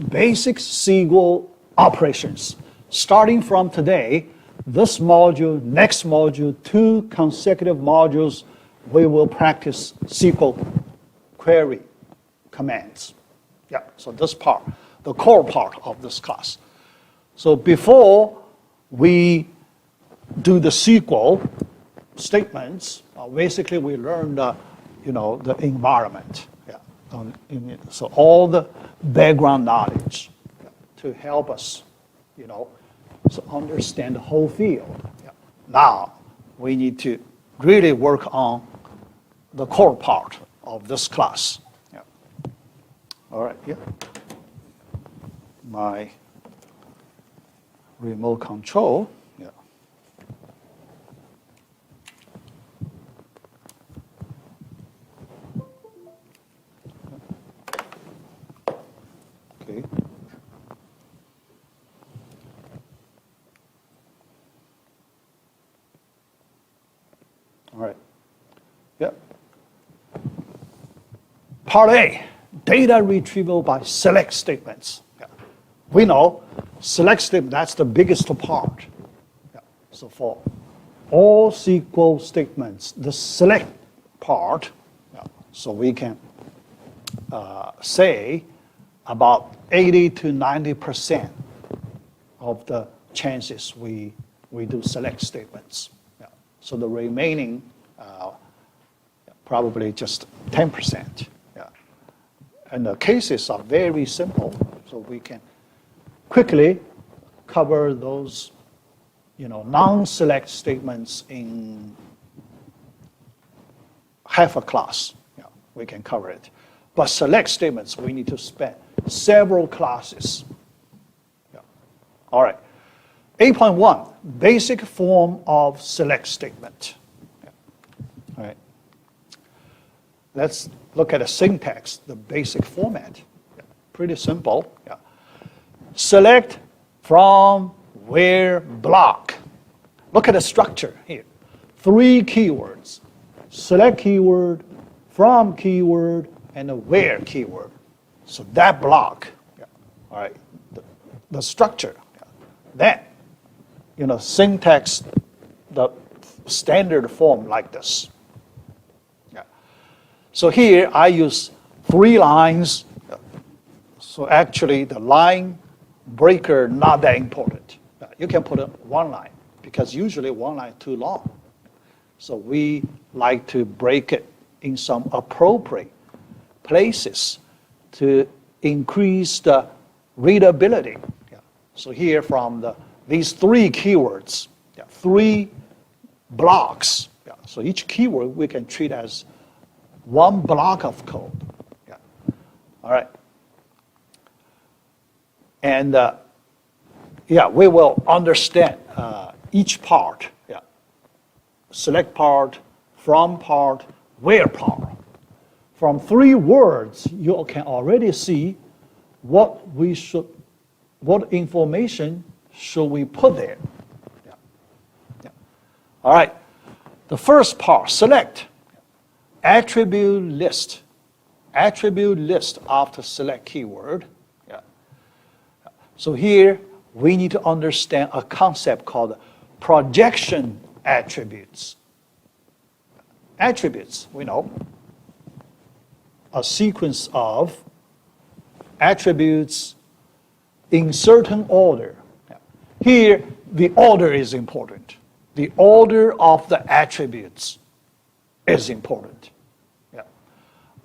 basic SQL operations. Starting from today, this module, next module, 2 consecutive modules, we will practice SQL query commands. Yeah, so this part, the core part of this class. So before we do the SQL statements, basically we learn the, the environment. Yeah, so all the background knowledge to help us, so understand the whole field. Yeah. Now we need to really work on the core part of this class. Yeah. All right. Yeah. My remote control. Yeah. Okay. All right. Yep. Part A, data retrieval by select statements. Yeah. We know select statement, that's the biggest part. Yeah. So for all SQL statements, the select part, yeah, so we can say about 80 to 90% of the chances we do select statements. Yeah. So the remaining probably just 10%. Yeah. And the cases are very simple, so we can quickly cover those non-select statements in half a class. Yeah, we can cover it. But select statements, we need to spend several classes. Yeah. All right. 8.1, basic form of select statement. Yeah. All right. Let's look at the syntax, the basic format. Yeah. Pretty simple. Yeah. Select from where block. Look at the structure here. 3 keywords. Select keyword, from keyword, and a where keyword. So that block, yeah. All right, the structure. Yeah. Then, syntax, the standard form like this. Yeah. So here I use 3 lines. So actually the line breaker not that important. You can put 1 line because usually 1 line too long. So we like to break it in some appropriate places to increase the readability. Yeah. So here from these 3 keywords, yeah, 3 blocks. Yeah. So each keyword we can treat as 1 block of code. Yeah. All right. And yeah, we will understand each part. Yeah. Select part, from part, where part. From 3 words, you can already see what information should we put there. Yeah. Yeah. All right. The first part, select, attribute list. Attribute list after select keyword. Yeah. So here we need to understand a concept called projection attributes. Attributes, we know, a sequence of attributes in certain order. Here, the order is important. The order of the attributes is important. Yeah.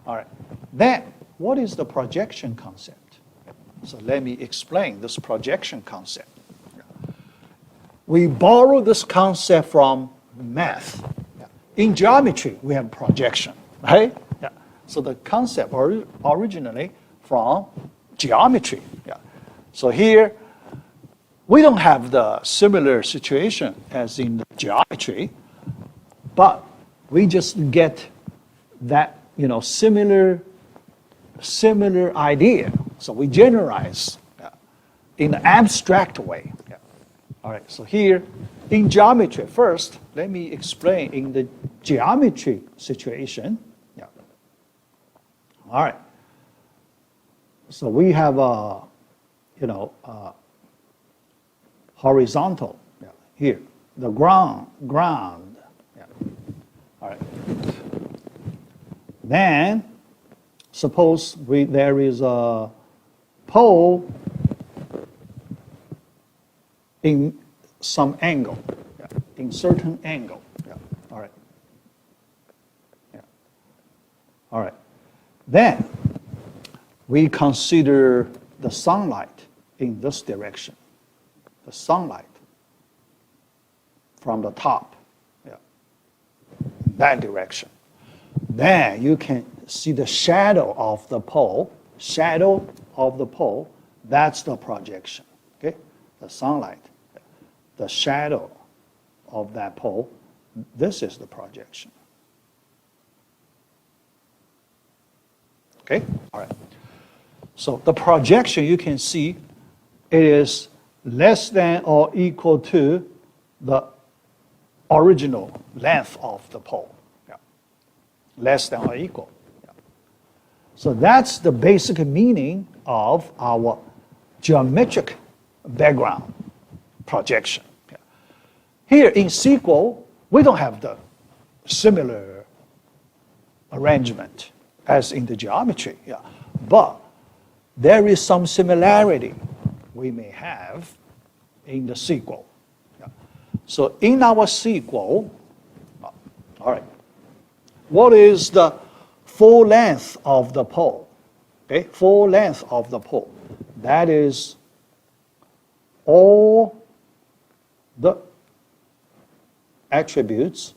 All right. Then, what is the projection concept? So let me explain this projection concept. We borrow this concept from math. In geometry, we have projection, right? Yeah. So the concept originally from geometry. Yeah. So here, we don't have the similar situation as in the geometry, but we just get that similar idea. So we generalize in an abstract way. Yeah. All right. So here, in geometry, first, let me explain in the geometry situation. Yeah. All right. So we have horizontal. Yeah. Here, the ground. Yeah. All right. Then, suppose there is a pole in some angle, yeah, in certain angle. Yeah. All right. Yeah. All right. Then we consider the sunlight in this direction. The sunlight from the top, yeah, that direction. Then you can see the shadow of the pole. Shadow of the pole, that's the projection. Okay, the sunlight, the shadow of that pole, this is the projection. Okay, all right. So the projection, you can see, it is less than or equal to the original length of the pole. Yeah. Less than or equal. Yeah. So that's the basic meaning of our geometric background projection. Yeah. Here in SQL, we don't have the similar arrangement as in the geometry. Yeah. But there is some similarity we may have in the SQL. Yeah. So in our SQL, all right, what is the full length of the pole? Okay, full length of the pole. That is all the attributes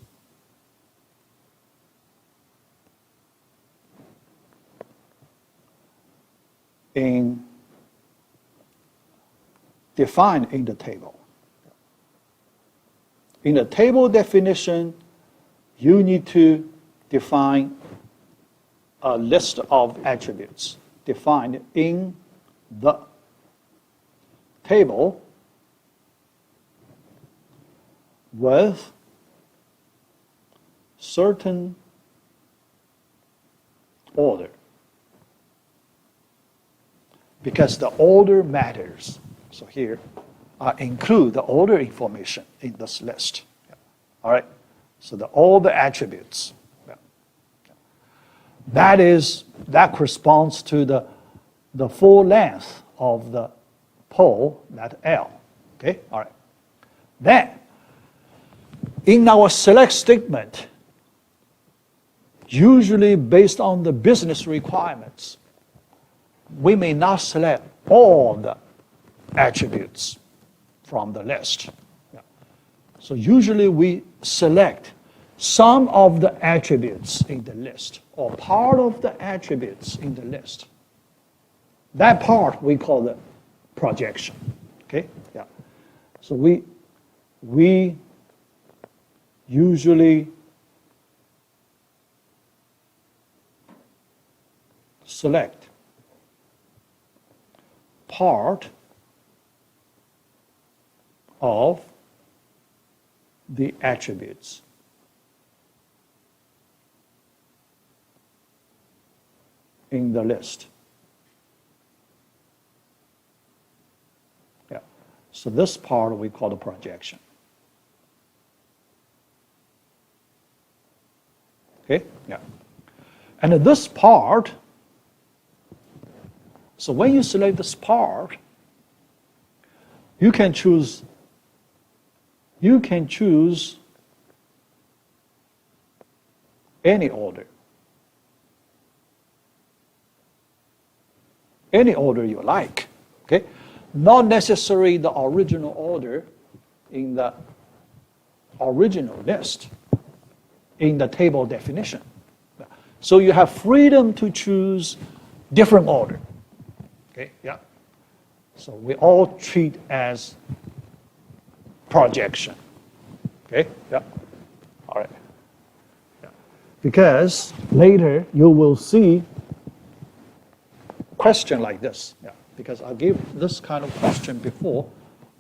defined in the table. In the table definition, you need to define a list of attributes defined in the table with certain order, because the order matters. So here, I include the order information in this list. Yeah. All right. So all the attributes. Yeah. That corresponds to the full length of the pole, that L. Okay. All right. Then, in our select statement, usually based on the business requirements, we may not select all the attributes from the list. Yeah. So usually we select some of the attributes in the list or part of the attributes in the list. That part we call the projection. Okay? Yeah. So we usually select part of the attributes in the list. Yeah. So this part we call the projection. Okay? Yeah. And this part, so when you select this part, you can choose any order. Any order you like. Okay? Not necessarily the original order in the original list, in the table definition. So you have freedom to choose different order. Okay? Yeah. So we all treat as projection. Okay? Yeah. All right. Yeah. Because later you will see question like this. Yeah. Because I gave this kind of question before,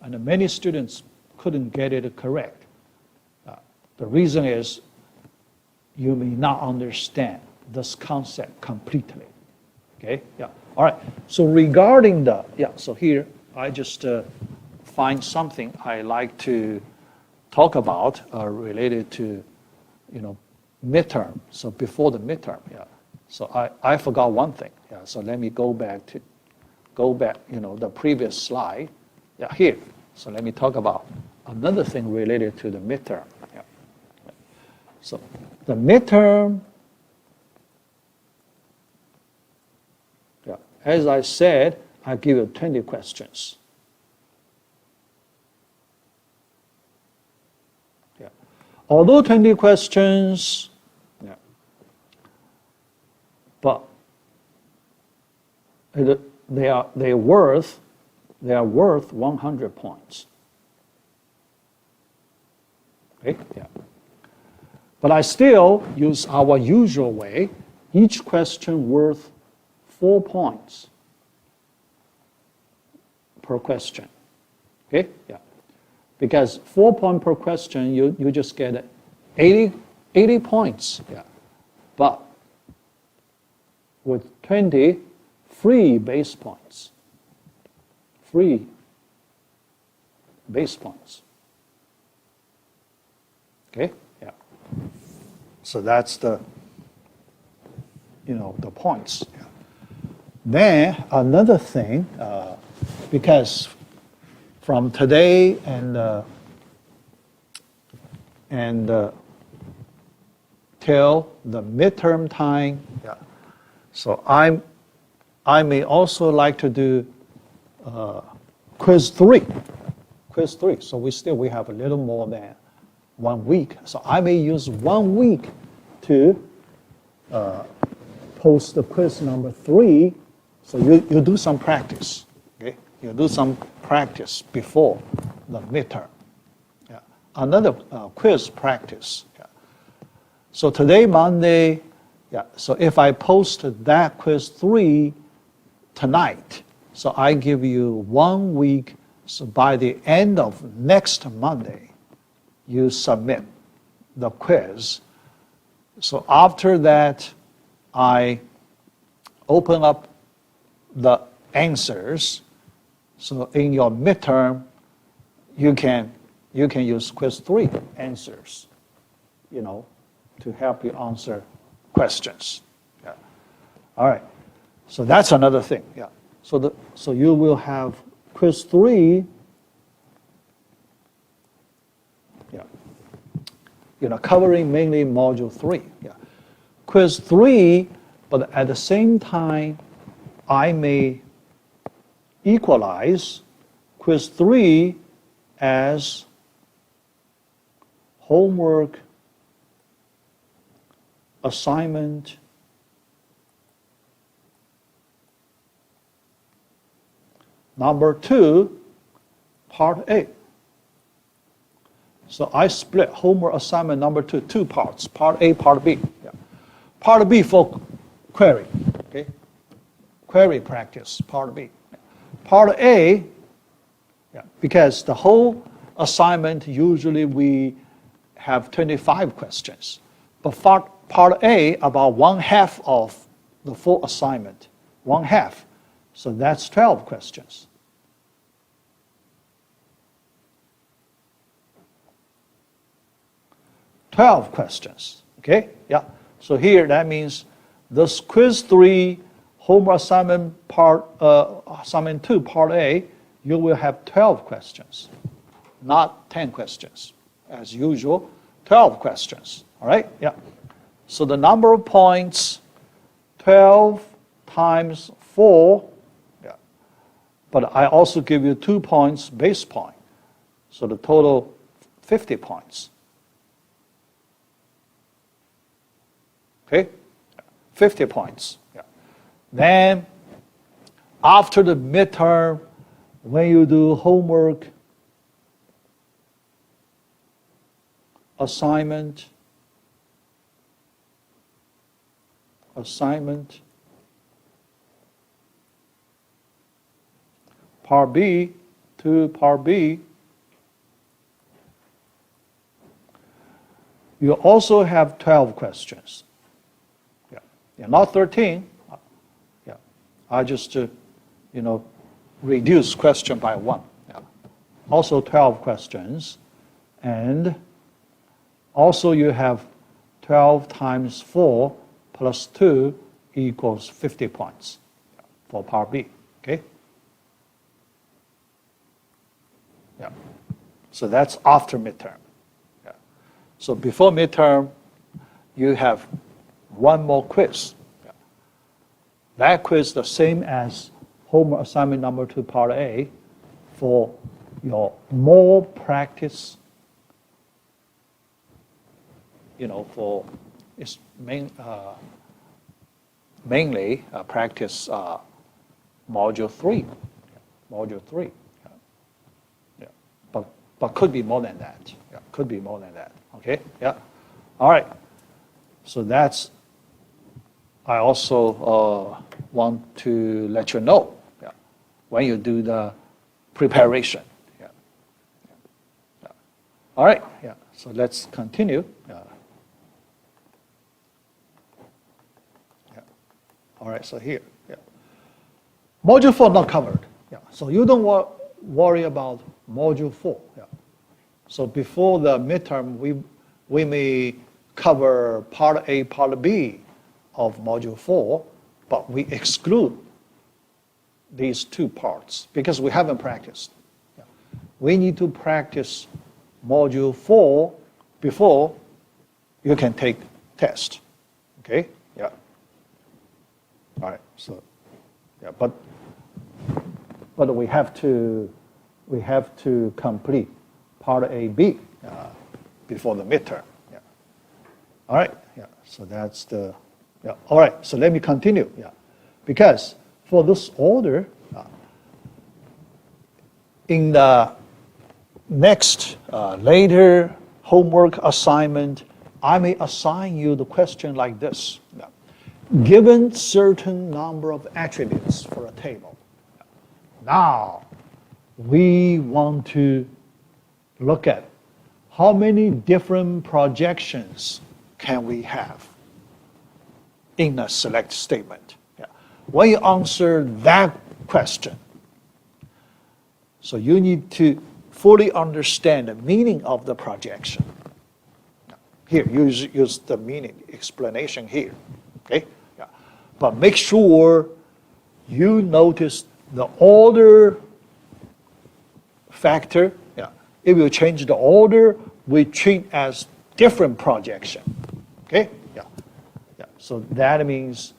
and many students couldn't get it correct. The reason is you may not understand this concept completely. Okay? Yeah. All right. So regarding so here I just find something I like to talk about related to, midterm. So before the midterm, yeah. So I forgot one thing. Yeah. So let me go back, the previous slide. Yeah, here. So let me talk about another thing related to the midterm. Yeah. So the midterm, yeah, as I said, I give you 20 questions. Yeah. Although 20 questions, yeah, but they are worth 100 points. Okay? Yeah. But I still use our usual way, each question worth 4 points per question. Okay? Yeah. Because 4 points per question, you just get 80 points. Yeah. But with 20 free base points. Free base points. Okay? Yeah. So that's the points. Yeah. Then another thing, because from today and till the midterm time, yeah. So I may also like to do quiz 3. Quiz 3. So we have a little more than 1 week. So I may use 1 week to post the quiz number 3. So you do some practice. Okay? You do some practice before the midterm. Yeah. Another quiz practice. Yeah. So today, Monday, yeah. So if I post that quiz 3 tonight, so I give you 1 week. So by the end of next Monday, you submit the quiz. So after that, I open up the answers. So in your midterm, you can use quiz 3 answers, to help you answer questions. Yeah. All right. So that's another thing. Yeah. So you will have quiz 3. Yeah. Covering mainly module 3. Yeah. Quiz 3, but at the same time, I may equalize quiz 3 as homework, assignment, number 2, part A. So I split homework assignment number 2 parts, part A, part B. Yeah. Part B for query, okay? Query practice, part B. Part A, yeah, because the whole assignment, usually we have 25 questions. But part A, about 1/2 of the full assignment, 1/2. So that's 12 questions. Okay? Yeah. So here, that means this quiz 3, homework assignment assignment 2, part A, you will have 12 questions, not 10 questions. As usual, 12 questions. All right? Yeah. So the number of points, 12 times 4. Yeah. But I also give you 2 points base point. So the total 50 points. Okay? 50 points. Yeah. Then, after the midterm, when you do homework, assignment, part B to part B, you also have 12 questions. Yeah, not 13. Yeah, I just, reduce question by 1. Yeah. Also 12 questions. And also you have 12 times 4 plus 2 equals 50 points for part B. Okay? Yeah. So that's after midterm. Yeah. So before midterm, you have one more quiz. Yeah. That quiz the same as homework assignment number 2, part A, for your more practice, for it's mainly practice module 3. Module 3. Yeah. But could be more than that. Yeah. Could be more than that. Okay? Yeah. All right. So that's, I also want to let you know when you do the preparation. Yeah. Yeah. All right. Yeah. So let's continue. Yeah. All right, so here, yeah. Module 4 not covered. Yeah. So you don't worry about module 4. Yeah. So before the midterm, we may cover part A, part B of module 4, but we exclude these 2 parts because we haven't practiced. Yeah. We need to practice module 4 before you can take test. Okay? Yeah. All right. So, yeah, but we have to complete part A, B before the midterm. Yeah. All right. Yeah. So that's the. Yeah. All right. So let me continue. Yeah. Because for this order, in the next later homework assignment, I may assign you the question like this. Yeah. Given certain number of attributes for a table, now we want to look at how many different projections can we have in a select statement. Yeah. When you answer that question, so you need to fully understand the meaning of the projection. Here, use the meaning explanation here. Okay? Yeah. But make sure you notice the order factor. Yeah. If you change the order, we treat as different projection. Okay? Yeah. Yeah. So that means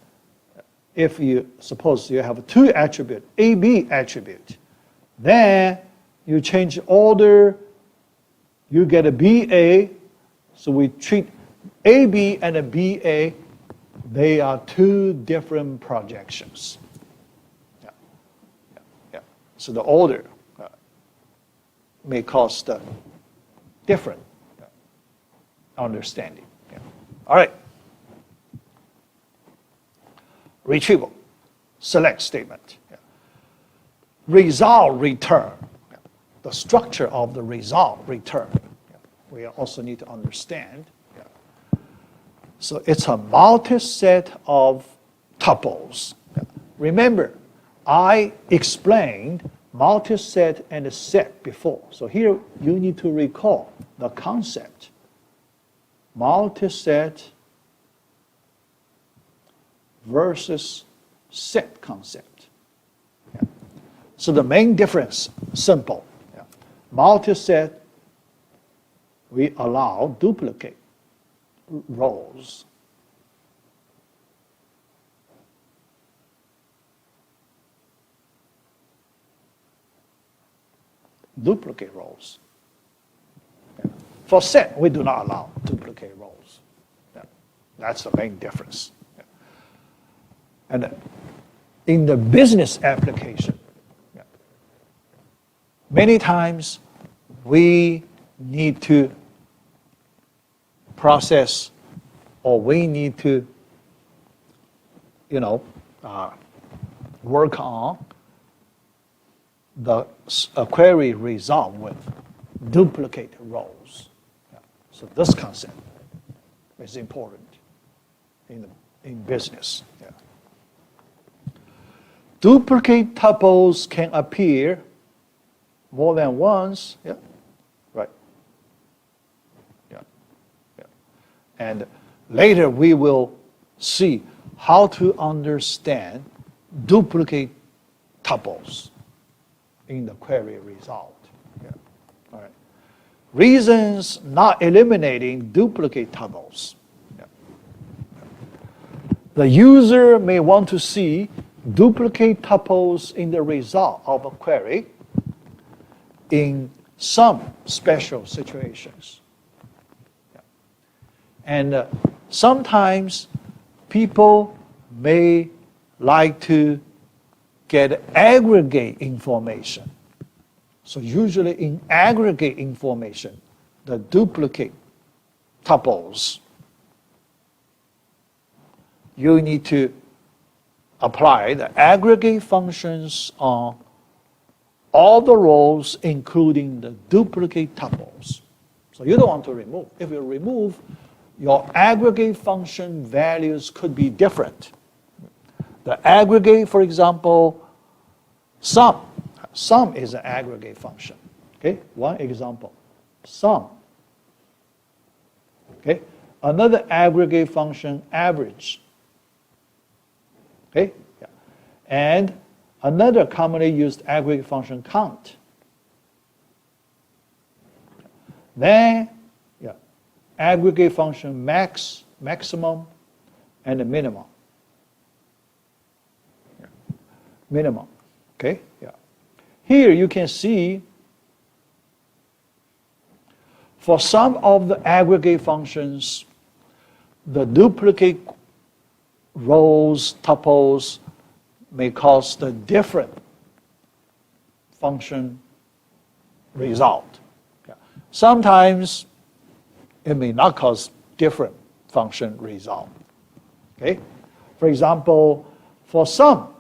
if you suppose you have 2 attribute, A, B attribute, then you change order, you get a BA, so we treat AB and a BA, they are 2 different projections. Yeah. Yeah. Yeah. So the order may cause the different understanding. Yeah. All right. Retrieval, select statement. Yeah. Result return, yeah. The structure of the result return. Yeah. We also need to understand. Yeah. So it's a multi-set of tuples. Yeah. Remember, I explained multi-set and set before. So here you need to recall the concept. Multi-set versus set concept. Yeah. So the main difference, simple. Yeah. Multi-set, we allow duplicate rows. Duplicate rows. Yeah. For set, we do not allow duplicate rows. Yeah. That's the main difference. Yeah. And in the business application, yeah, many times we need to process or we need to, work on the query result with duplicate rows. Yeah. So this concept is important in business. Yeah. duplicate tuples can appear more than once. Yeah, right. Yeah, yeah. And later we will see how to understand duplicate tuples in the query result. Yeah. All right. Reasons not eliminating duplicate tuples. Yeah. The user may want to see duplicate tuples in the result of a query in some special situations. Yeah. And sometimes people may like to get aggregate information. So usually in aggregate information, the duplicate tuples, you need to apply the aggregate functions on all the rows, including the duplicate tuples. So you don't want to remove. If you remove, your aggregate function values could be different. The aggregate, for example, sum. Sum is an aggregate function. Okay, one example, sum. Okay, another aggregate function, average. Okay, yeah. And another commonly used aggregate function, count. Then, yeah, aggregate function, max, maximum, and the minimum. Yeah. Minimum. Okay, yeah. Here you can see for some of the aggregate functions, the duplicate rows, tuples may cause the different function result. Yeah. Sometimes it may not cause different function result. Okay? For example, for some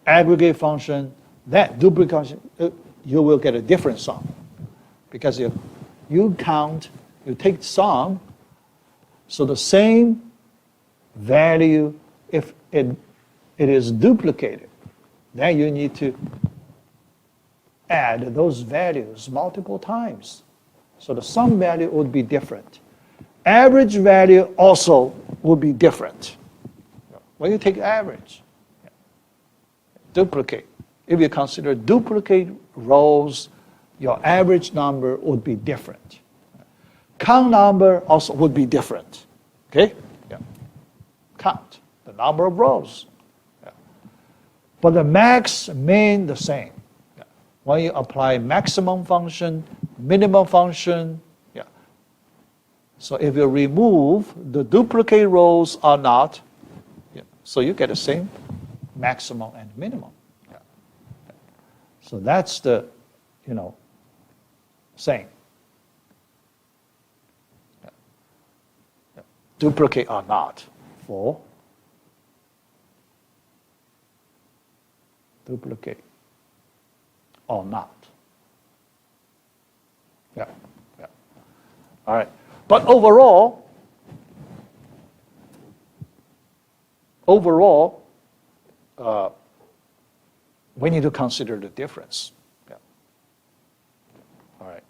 aggregate function, that duplicate, you will get a different sum. Because you count, you take sum, so the same value, if it is duplicated, then you need to add those values multiple times. So the sum value would be different. Average value also would be different. When you take average, duplicate. If you consider duplicate rows, your average number would be different. Count number also would be different. Okay? Yeah. Count, the number of rows. Yeah. But the max mean the same. Yeah. When you apply maximum function, minimum function, yeah. So if you remove the duplicate rows or not, yeah. So you get the same maximum and minimum. Yeah. Yeah. So that's the, same. Yeah. Yeah. Duplicate or not for duplicate or not. Yeah, yeah. All right. But overall, we need to consider the difference. Yeah. All right.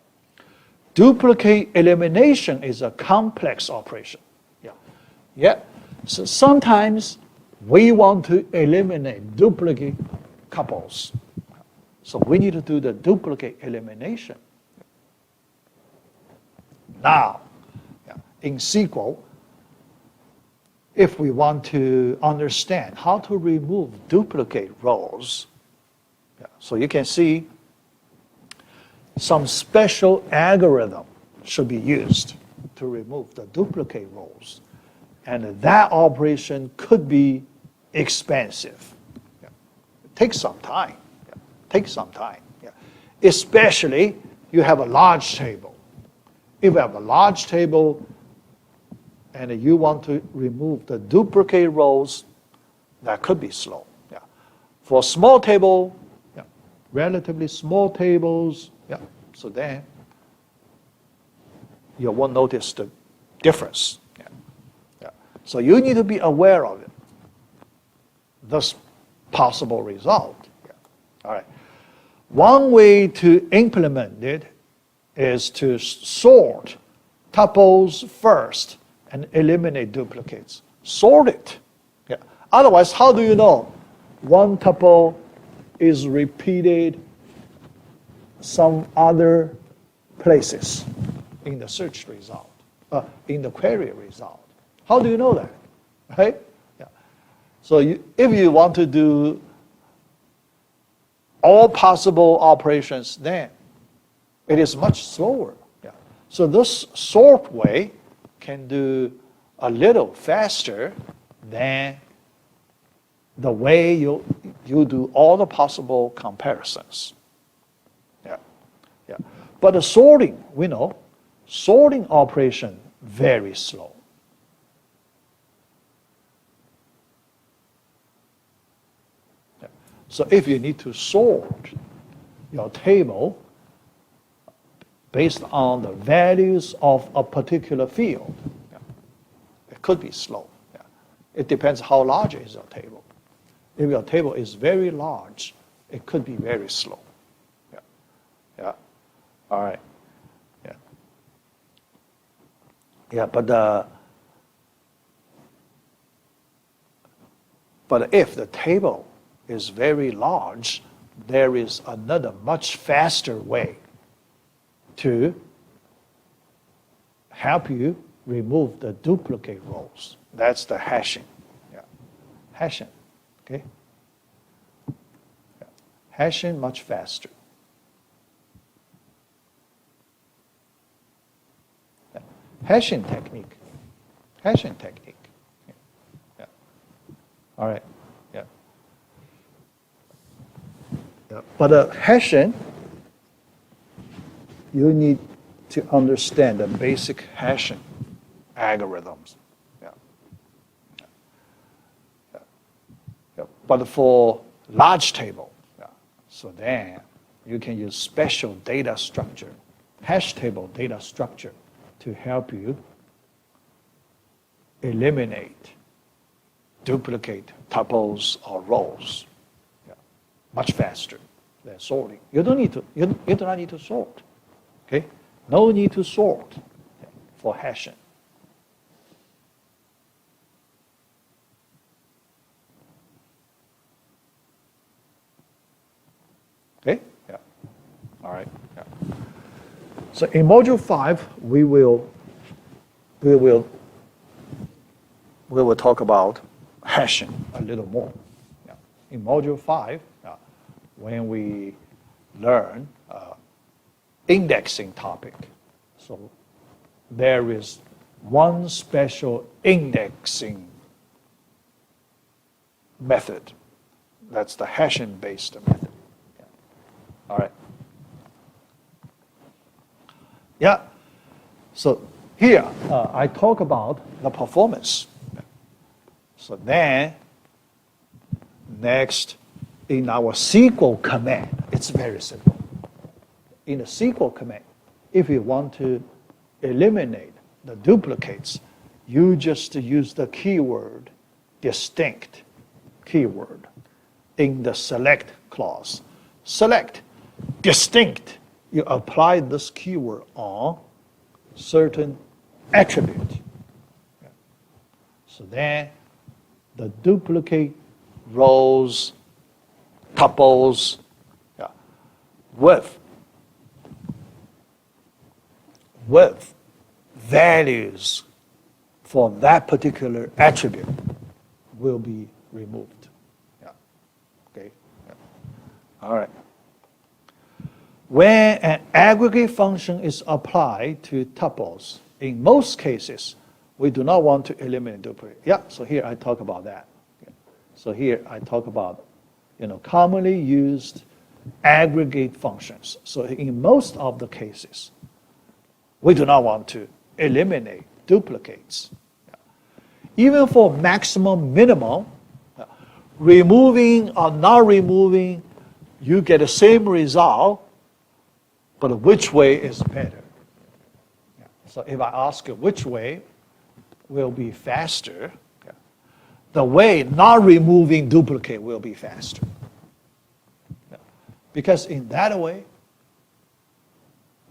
Duplicate elimination is a complex operation. Yeah. Yeah. So sometimes we want to eliminate duplicate couples. So we need to do the duplicate elimination. Now, in SQL, if we want to understand how to remove duplicate rows, so you can see some special algorithm should be used to remove the duplicate rows. And that operation could be expensive. It takes some time. Especially you have a large table. If you have a large table and you want to remove the duplicate rows, that could be slow. Yeah. For small table, relatively small tables, so then you won't notice the difference. So you need to be aware of it. Thus, possible result. Yeah. All right. One way to implement it is to sort tuples first and eliminate duplicates. Sort it. Yeah. Otherwise, how do you know one tuple is repeated some other places in the search result, in the query result? How do you know that? Right? Yeah. So if you want to do all possible operations, then it is much slower. Yeah. So this sort way can do a little faster than the way you do all the possible comparisons. Yeah. Yeah. But the sorting, we know, sorting operation very slow. Yeah. So if you need to sort your table based on the values of a particular field, yeah, it could be slow. Yeah. It depends how large is your table. If your table is very large, it could be very slow. Yeah. Yeah. All right. Yeah. Yeah, but if the table is very large, there is another much faster way to help you remove the duplicate rows. That's the hashing. Yeah. Hashing. Okay? Yeah. Hashing much faster. Yeah. Hashing technique. Hashing technique. Yeah. Yeah. All right. Yeah. Yeah. But hashing, you need to understand the basic hashing algorithms. Yeah. Yeah. Yeah. But for large table, yeah, so then you can use special data structure, hash table data structure, to help you eliminate duplicate tuples or rows. Yeah. Much faster than sorting. You do not need to sort. Okay? No need to sort for hashing. Okay? Yeah. All right. Yeah. So in module 5, we will talk about hashing a little more. Yeah. In module 5, when we learn indexing topic. So there is one special indexing method. That's the hashing-based method. Yeah. All right. Yeah. So here, I talk about the performance. So then, next, in our SQL command, it's very simple. In the SQL command, if you want to eliminate the duplicates, you just use the keyword distinct keyword in the select clause. Select distinct. You apply this keyword on certain attribute. So then the duplicate rows, tuples, yeah, with values for that particular attribute will be removed. Yeah. Okay. Yeah. All right. When an aggregate function is applied to tuples, in most cases, we do not want to eliminate duplicate. Yeah. So here I talk about that. Yeah. So here I talk about, commonly used aggregate functions. So in most of the cases, we do not want to eliminate duplicates. Even for maximum, minimum, removing or not removing, you get the same result, but which way is better? So if I ask you which way will be faster, the way not removing duplicate will be faster. Because in that way,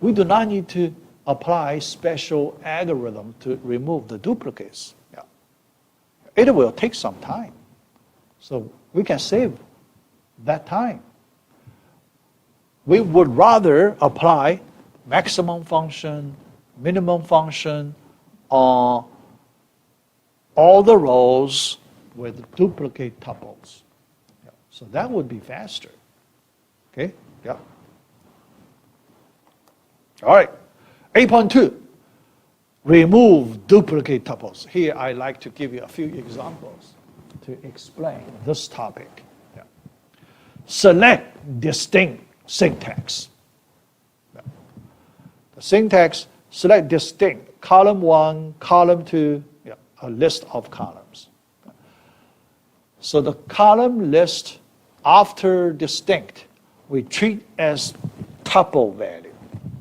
we do not need to apply special algorithm to remove the duplicates. Yeah. It will take some time. So we can save that time. We would rather apply maximum function, minimum function on all the rows with duplicate tuples. Yeah. So that would be faster. Okay? Yeah. All right. 8.2. Remove duplicate tuples. Here I like to give you a few examples to explain this topic. Yeah. Select distinct syntax. Yeah. The syntax, select distinct, column 1, column 2, yeah, a list of columns. Yeah. So the column list after distinct, we treat as tuple value.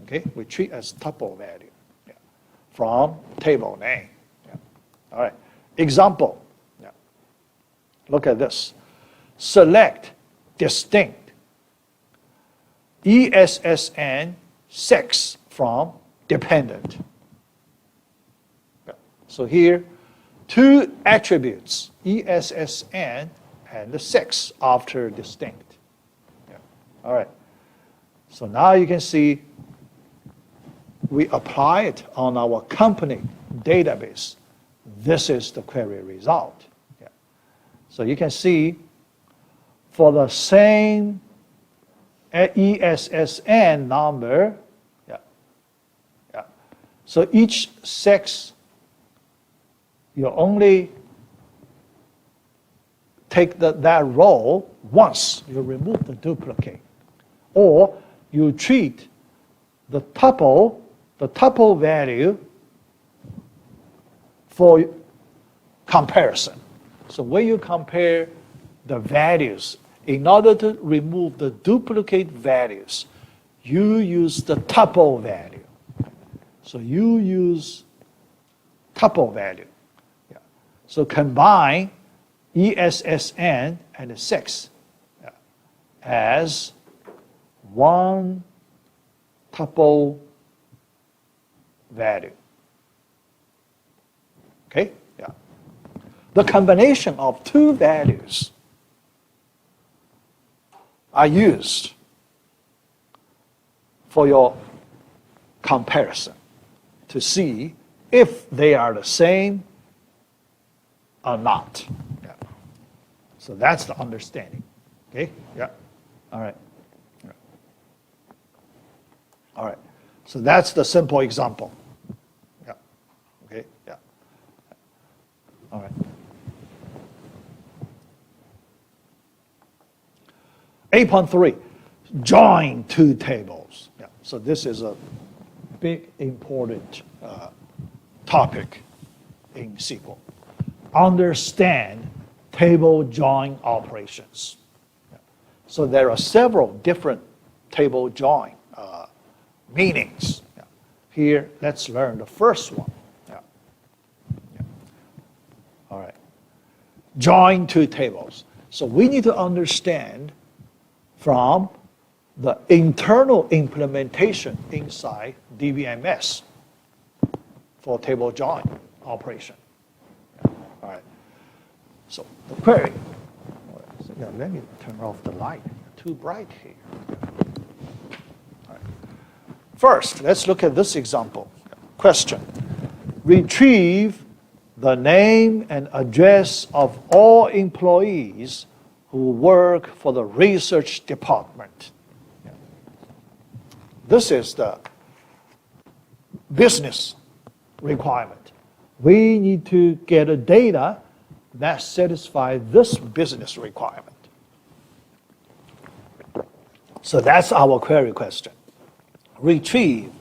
Okay, we treat as tuple value, yeah, from table name. Yeah. All right. Example. Yeah. Look at this. Select distinct ESSN 6 from dependent. Yeah. So here, two attributes, ESSN and the 6 after distinct. Yeah. All right. So now you can see we apply it on our company database. This is the query result. Yeah. So you can see for the same ESSN number, yeah, yeah. So each 6, you only take that row once, you remove the duplicate. Or you treat the tuple value for comparison. So when you compare the values, in order to remove the duplicate values, you use the tuple value. So you use tuple value. Yeah. So combine ESSN and 6 as one tuple value. Okay? Yeah. The combination of two values are used for your comparison to see if they are the same or not. Yeah. So that's the understanding. Okay? Yeah. All right. Yeah. All right. So that's the simple example. Yeah. Okay? Yeah. All right. 8.3, join two tables. Yeah. So this is a big, important topic in SQL. Understand table join operations. Yeah. So there are several different table join meanings. Yeah. Here, let's learn the first one. Yeah. Yeah. All right. Join two tables. So we need to understand from the internal implementation inside DBMS for table join operation. Yeah. All right. So the query. Yeah, let me turn off the light. Too bright here. All right. First, let's look at this example. Question. Retrieve the name and address of all employees who work for the research department. Yeah. This is the business requirement. We need to get a data that satisfies this business requirement. So that's our query question. Retrieve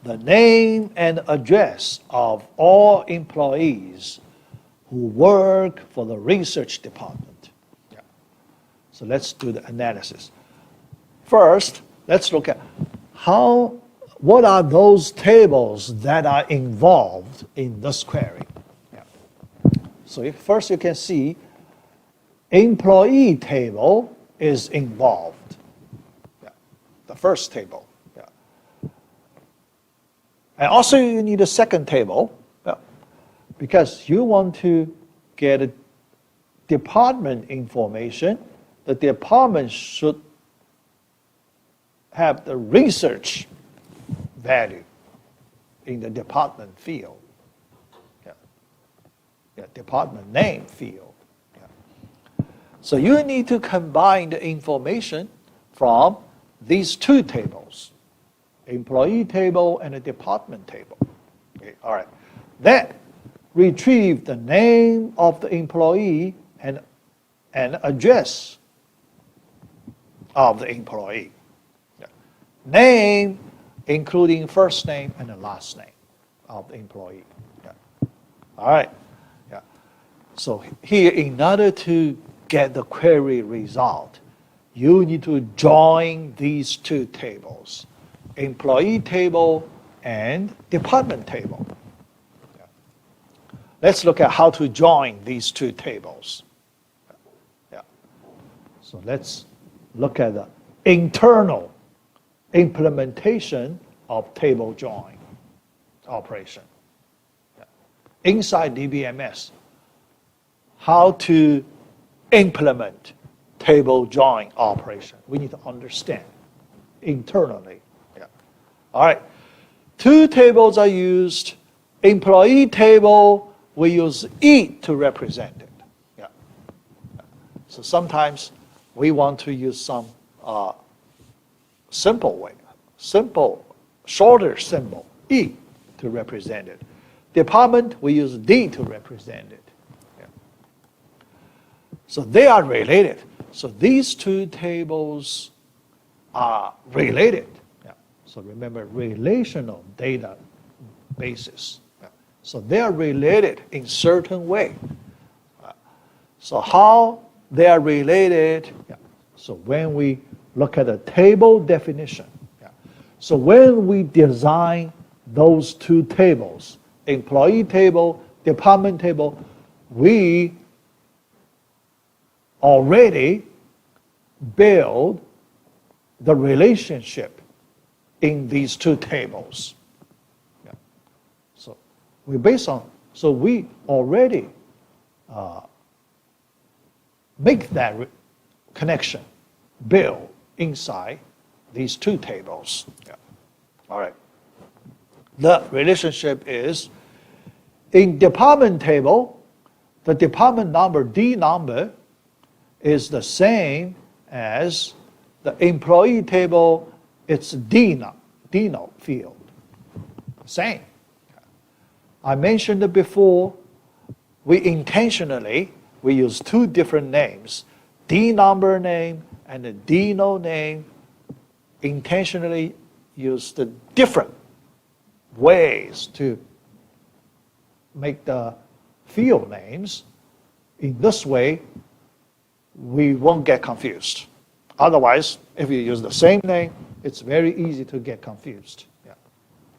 the name and address of all employees who work for the research department. So let's do the analysis. First, let's look at what are those tables that are involved in this query. Yeah. So first you can see employee table is involved. Yeah. The first table. Yeah. And also you need a second table, yeah, because you want to get a department information. The department should have the research value in the department field. Yeah. Yeah, department name field. Yeah. So you need to combine the information from these two tables, employee table and a department table. Okay, all right. Then retrieve the name of the employee and address of the employee. Yeah. Name including first name and the last name of the employee. Yeah. All right. Yeah. So here, in order to get the query result, you need to join these two tables, employee table and department table. Yeah. Let's look at how to join these two tables. Yeah. So let's look at the internal implementation of table join operation. Yeah. Inside DBMS, how to implement table join operation. We need to understand internally. Yeah. All right. Two tables are used. Employee table, we use E to represent it. Yeah. So sometimes we want to use some simple way, shorter symbol, E, to represent it. Department, we use D to represent it. Yeah. So they are related. So these two tables are related. Yeah. So remember, relational data basis. Yeah. So they are related in certain way. So how they are related? Yeah. So when we look at the table definition. Yeah. So when we design those two tables, employee table, department table, we already build the relationship in these two tables. Yeah. So we already make that connection, build inside these two tables. Yeah. All right. The relationship is in department table, the department number, D number, is the same as the employee table, it's D note field. Same. I mentioned it before, we use two different names, D number name and the D note name, intentionally use the different ways to make the field names. In this way, we won't get confused. Otherwise, if you use the same name, it's very easy to get confused. Yeah.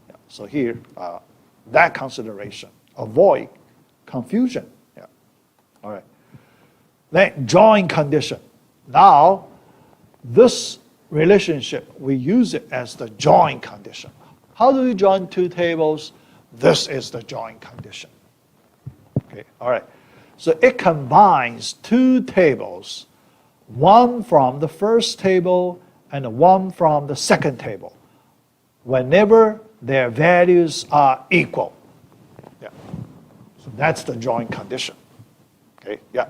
Yeah. So here, that consideration, avoid confusion. Yeah. All right. Then join condition. Now, this relationship, we use it as the join condition. How do we join two tables? This is the join condition. Okay, all right. So it combines two tables, one from the first table and one from the second table, whenever their values are equal. Yeah. So that's the join condition. Okay, yeah.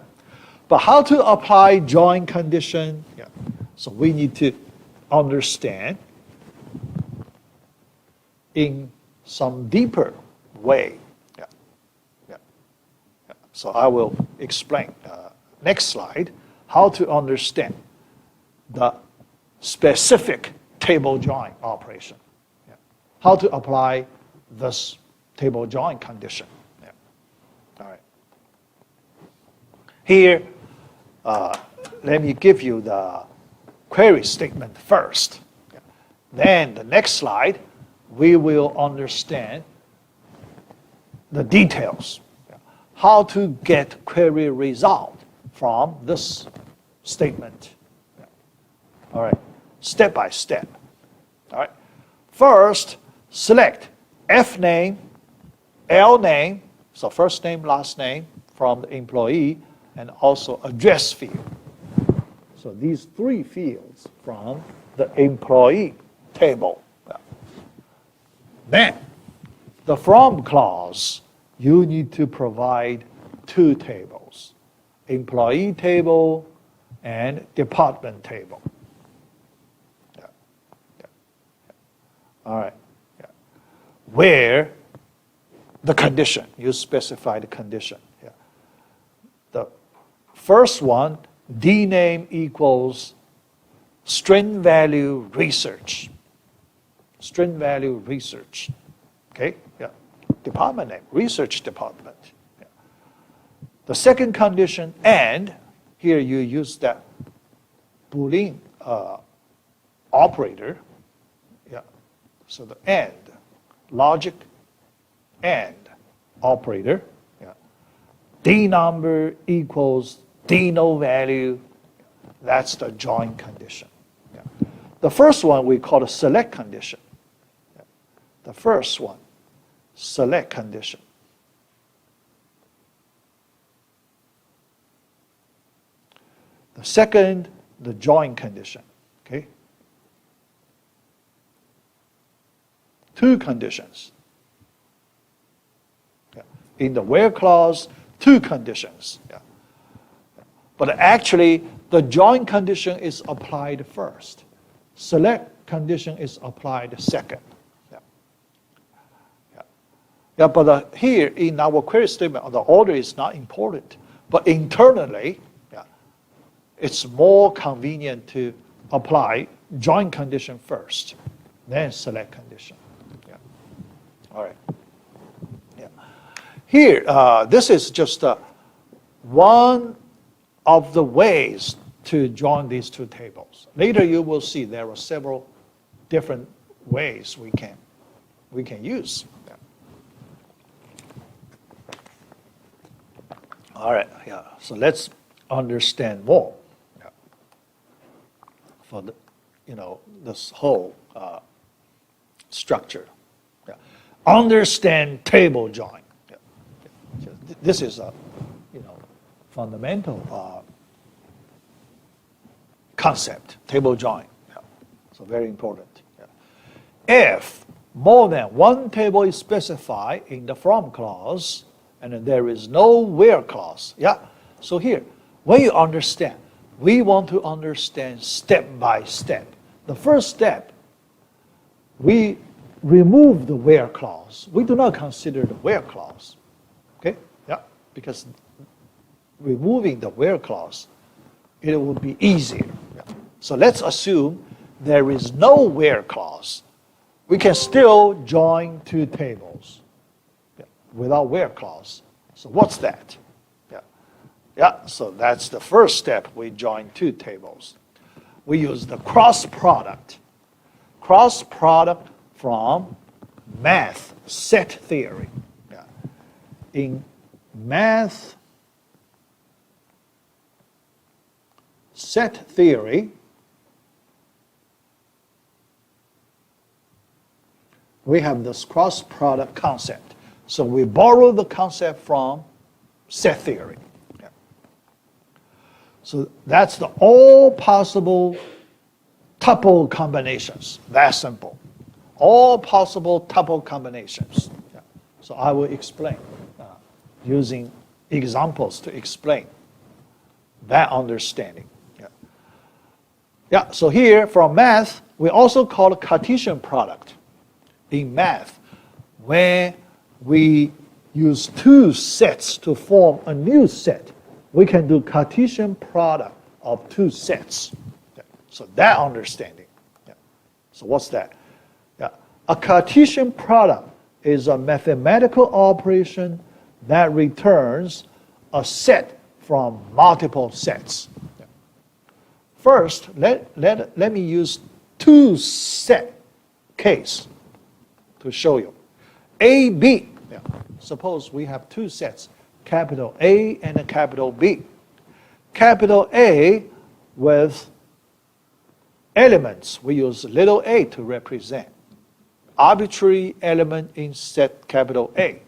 But how to apply join condition? Yeah. So we need to understand in some deeper way. Yeah. Yeah. Yeah. So I will explain, next slide, how to understand the specific table join operation. Yeah. How to apply this table join condition. Yeah. All right. Here, let me give you the query statement first. Yeah. Then the next slide, we will understand the details. Yeah. How to get query result from this statement. All right, step by step. All right, first select F name, L name, so first name, last name from the employee, and also address field. So these three fields from the employee table. Then, the from clause, you need to provide two tables, employee table and department table. All right. Where the condition, you specify the condition. The first one, D name equals string value research. String value research. Okay? Yeah. Department name, research department. Yeah. The second condition, and here you use that Boolean operator. Yeah. So the and, logic and operator. Yeah. D number equals D no value. That's the join condition. Yeah. The first one we call a select condition. Yeah. The first one, select condition. The second, the join condition. Okay? Two conditions. Yeah. In the where clause, two conditions. Yeah. But actually, the join condition is applied first. Select condition is applied second. Yeah. Yeah. Yeah, but here in our query statement, the order is not important. But internally, yeah, it's more convenient to apply join condition first, then select condition. Yeah. All right. Yeah. Here, this is just one of the ways to join these two tables. Later you will see there are several different ways we can use. Yeah. All right, yeah. So let's understand more. Yeah. For the, this whole structure. Yeah. Understand table join. Yeah. Yeah. This is a fundamental concept, table join. Yeah. So very important. Yeah. If more than one table is specified in the from clause, and there is no where clause. Yeah. So here, when you understand, we want to understand step by step. The first step, we remove the where clause. We do not consider the where clause. Okay? Yeah. Because removing the where clause, it would be easier. Yeah. So let's assume there is no where clause. We can still join two tables without where clause. So what's that? Yeah. Yeah, so that's the first step. We join two tables. We use the cross product. Cross product from math set theory. Yeah. In math set theory, we have this cross product concept. So we borrow the concept from set theory. Yeah. So that's the all possible tuple combinations. That's simple. All possible tuple combinations. Yeah. So I will explain using examples to explain that understanding. Yeah. Yeah. So here from math, we also call it Cartesian product. In math, when we use two sets to form a new set, we can do Cartesian product of two sets. Yeah. So that understanding. Yeah. So what's that? Yeah. A Cartesian product is a mathematical operation that returns a set from multiple sets. Yeah. First, let me use two set case to show you. A, B. Yeah. Suppose we have two sets, capital A and a capital B. capital A with elements. We use little a to represent arbitrary element in set capital A.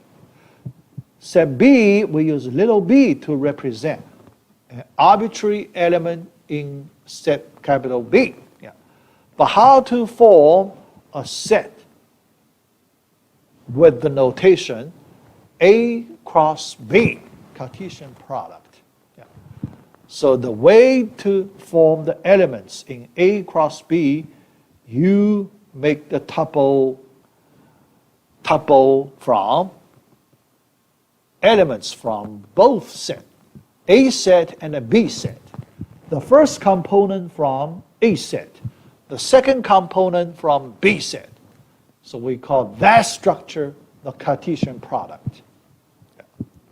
Set B, we use little b to represent an arbitrary element in set capital B. Yeah. But how to form a set with the notation A cross B, Cartesian product. Yeah. So the way to form the elements in A cross B, you make the tuple from elements from both set, A set and a B set. The first component from A set, the second component from B set. So we call that structure the Cartesian product. Yeah.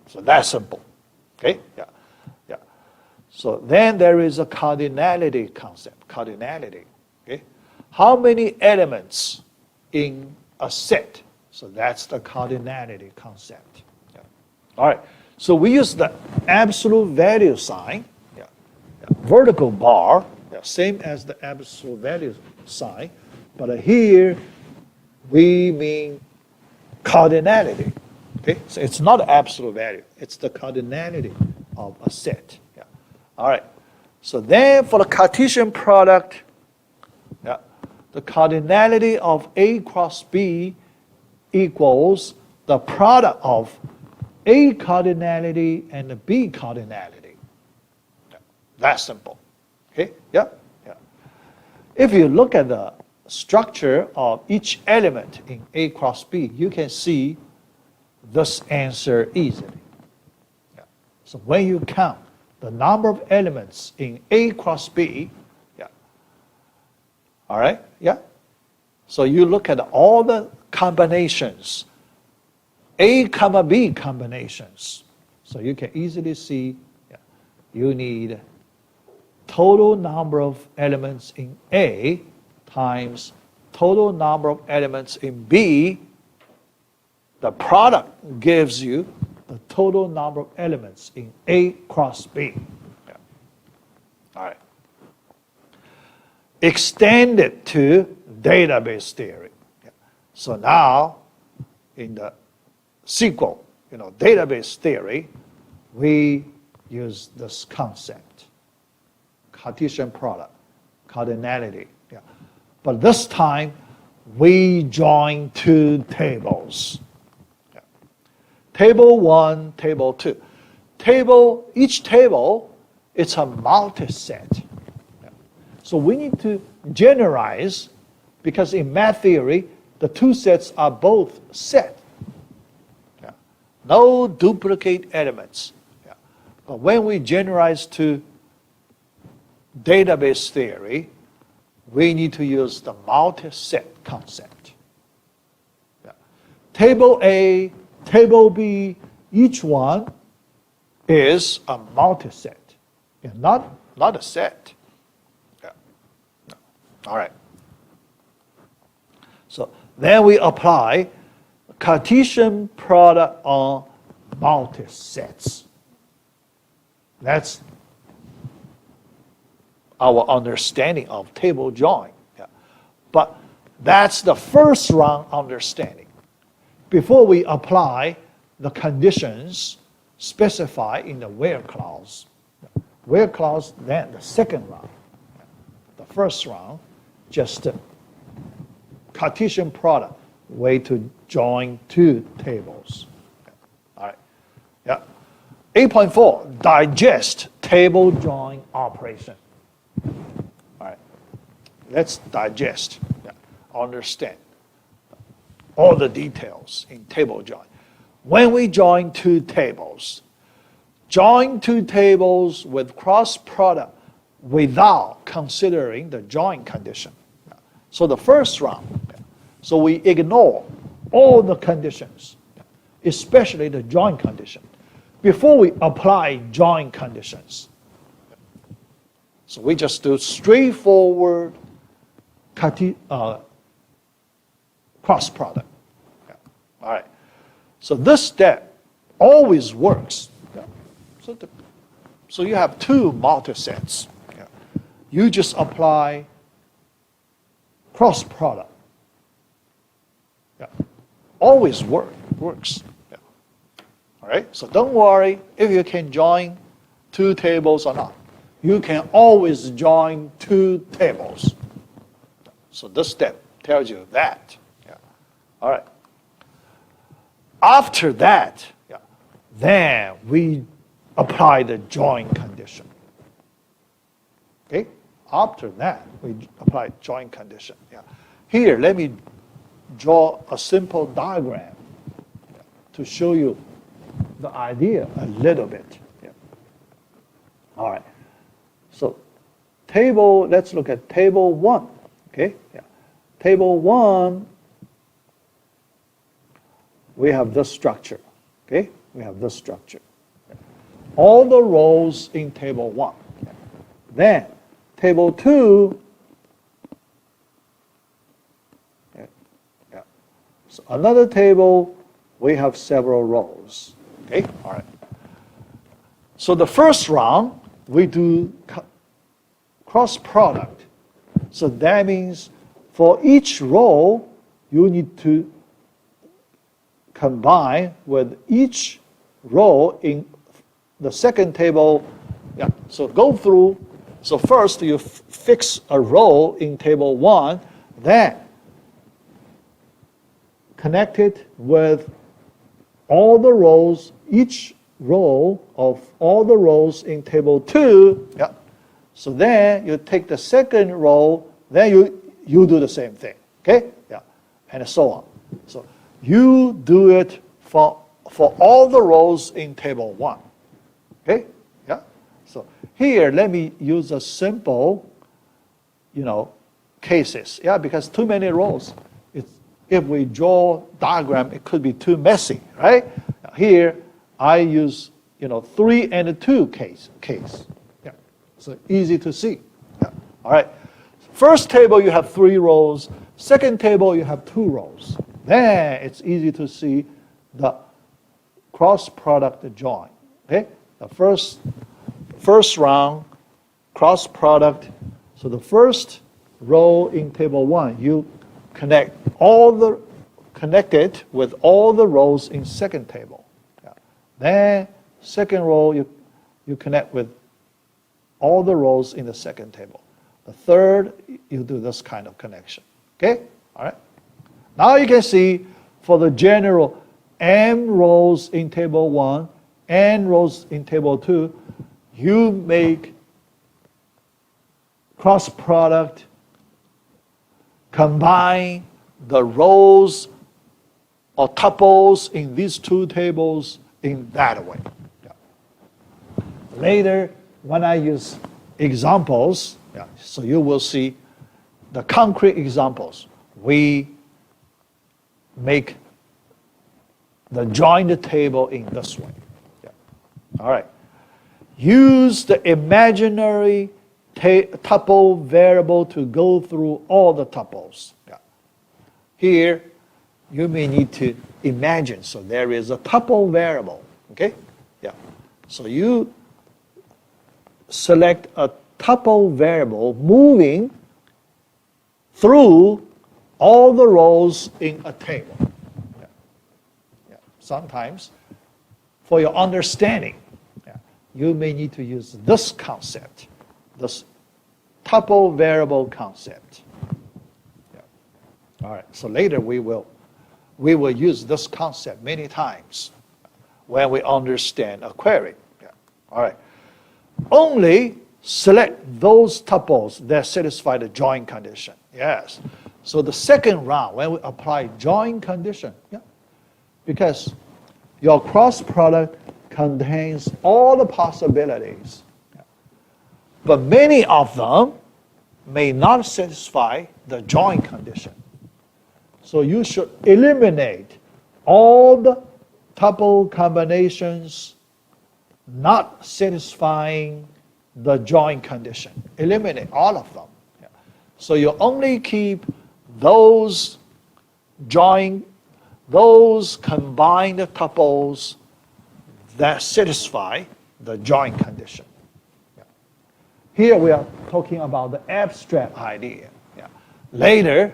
So that's simple. Okay? Yeah. Yeah. So then there is a cardinality concept. Cardinality. Okay? How many elements in a set? So that's the cardinality concept. Yeah. All right. So we use the absolute value sign. Yeah. Yeah. Vertical bar. Yeah. Same as the absolute value sign. But here we mean cardinality. Okay? So it's not absolute value. It's the cardinality of a set. Yeah. All right. So then for the Cartesian product, yeah, the cardinality of A cross B equals the product of A cardinality and the B cardinality. Yeah. That's simple. Okay? Yeah? Yeah. If you look at the structure of each element in A cross B, you can see this answer easily. Yeah. So when you count the number of elements in A cross B, yeah. All right? Yeah? So you look at all the combinations, A comma B combinations. So you can easily see, yeah, you need total number of elements in A times total number of elements in B. The product gives you the total number of elements in A cross B. Yeah. All right. Extend it to database theory. Yeah. So now, in the sequel, database theory, we use this concept, Cartesian product, cardinality. Yeah. But this time, we join two tables. Yeah. Table 1, table 2. Each table, it's a multi-set. Yeah. So we need to generalize, because in math theory, the two sets are both set. Yeah. No duplicate elements. Yeah. But when we generalize to database theory, we need to use the multi-set concept. Yeah. Table A, table B, each one is a multi-set, yeah, not a set. Yeah. No. All right. So then we apply Cartesian product on multi-sets. That's our understanding of table join. Yeah. But that's the first round understanding. Before we apply the conditions specified in the where clause. Where clause, then the second round. The first round, just Cartesian product, way to join two tables. All right. Yeah. 8.4, digest table join operation. All right. Let's digest, understand all the details in table join. When we join two tables with cross product without considering the join condition. So the first round, so we ignore all the conditions, especially the join condition, before we apply join conditions. So we just do straightforward cross product. Yeah. All right. So this step always works. Yeah. So So you have two multisets. Yeah. You just apply cross product. Yeah. Always works. Yeah. All right. So don't worry if you can join two tables or not. You can always join two tables. So this step tells you that. Yeah. All right. After that, yeah, then we apply the join condition. Okay? After that, we apply join condition. Yeah. Here, let me draw a simple diagram to show you the idea a little bit. Yeah. All right. So let's look at table 1. Okay? Yeah. Table 1, we have this structure. Okay? We have this structure. All the rows in table 1. Then, table 2, so another table, we have several rows. Okay? All right. So the first round, we do cross product. So that means for each row, you need to combine with each row in the second table. Yeah. So go through. So first you fix a row in table 1, then connect it with all the rows, each row of all the rows in table 2. Yeah. So then you take the second row, then you do the same thing. Okay? Yeah. And so on. So you do it for all the rows in table 1. Okay? Yeah? So here, let me use a simple, cases. Yeah, because too many rows. If we draw diagram, it could be too messy, right? Here, I use, 3 and 2 case. Yeah. So easy to see. Yeah. All right. First table, you have 3 rows. Second table, you have 2 rows. Then it's easy to see the cross product join. Okay? The first round, cross product. So the first row in table 1, you connect it with all the rows in second table. Yeah. Then second row, you connect with all the rows in the second table. The third, you do this kind of connection. Okay? All right. Now you can see for the general m rows in table 1, n rows in table 2, you make cross product, combine the rows or tuples in these 2 tables in that way. Yeah. Later, when I use examples, so you will see the concrete examples. We make the joined table in this way. Yeah. All right. Use the imaginary tuple variable to go through all the tuples. Yeah. Here, you may need to imagine. So there is a tuple variable. Okay? Yeah. So you select a tuple variable moving through all the rows in a table. Yeah. Yeah. Sometimes, for your understanding, you may need to use this concept, this tuple variable concept. Yeah. All right. So later we will use this concept many times when we understand a query. Yeah. All right. Only select those tuples that satisfy the join condition. Yes. So the second round, when we apply join condition, because your cross product contains all the possibilities, but many of them may not satisfy the join condition. So you should eliminate all the tuple combinations not satisfying the join condition. Eliminate all of them. Yeah. So you only keep those combined tuples that satisfy the join condition. Here we are talking about the abstract idea. Yeah. Later,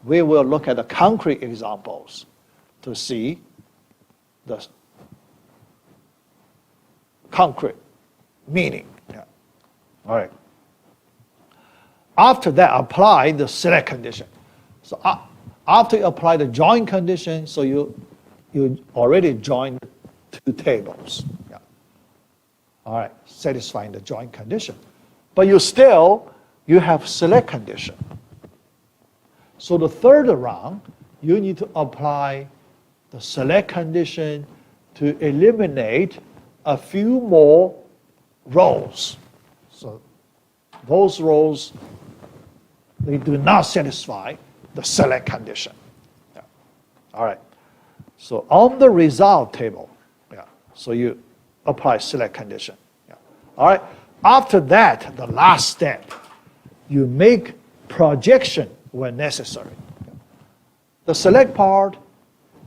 we will look at the concrete examples to see the concrete meaning. Yeah. All right. After that, apply the select condition. So after you apply the join condition, so you already joined two tables. Yeah. All right, satisfying the join condition. But you have select condition. So the third round, you need to apply the select condition to eliminate a few more rows. So those rows, they do not satisfy the select condition. Yeah. All right. So on the result table, yeah, so you apply select condition. Yeah. All right. After that, the last step, you make projection when necessary. The select part,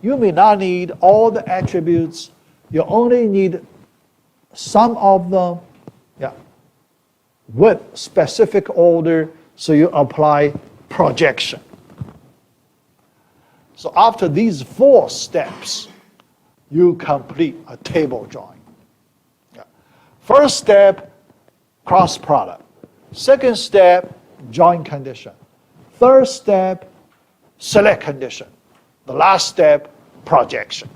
you may not need all the attributes. You only need some of them, yeah, with specific order, so you apply projection. So after these 4 steps, you complete a table join. Yeah. First step, cross product. Second step, join condition. Third step, select condition. The last step, projection.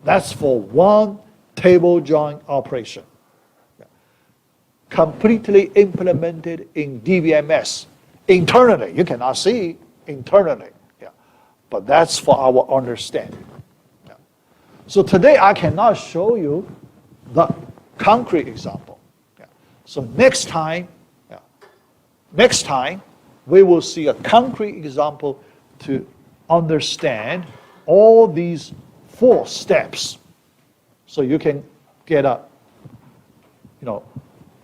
That's for one table join operation. Yeah. Completely implemented in DBMS. Internally, you cannot see internally. Yeah. But that's for our understanding. Yeah. So today I cannot show you the concrete example. Yeah. So next time, we will see a concrete example to understand all these 4 steps, so you can get a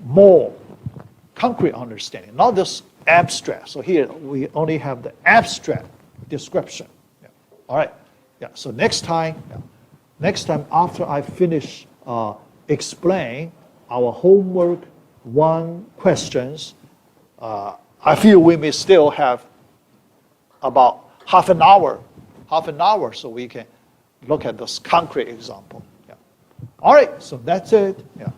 more concrete understanding, not just abstract. So here we only have the abstract description. Yeah. All right. Yeah. So next time after I finish explain our homework 1 questions, I feel we may still have about half an hour, so we can look at this concrete example. Yeah. All right, so that's it. Yeah.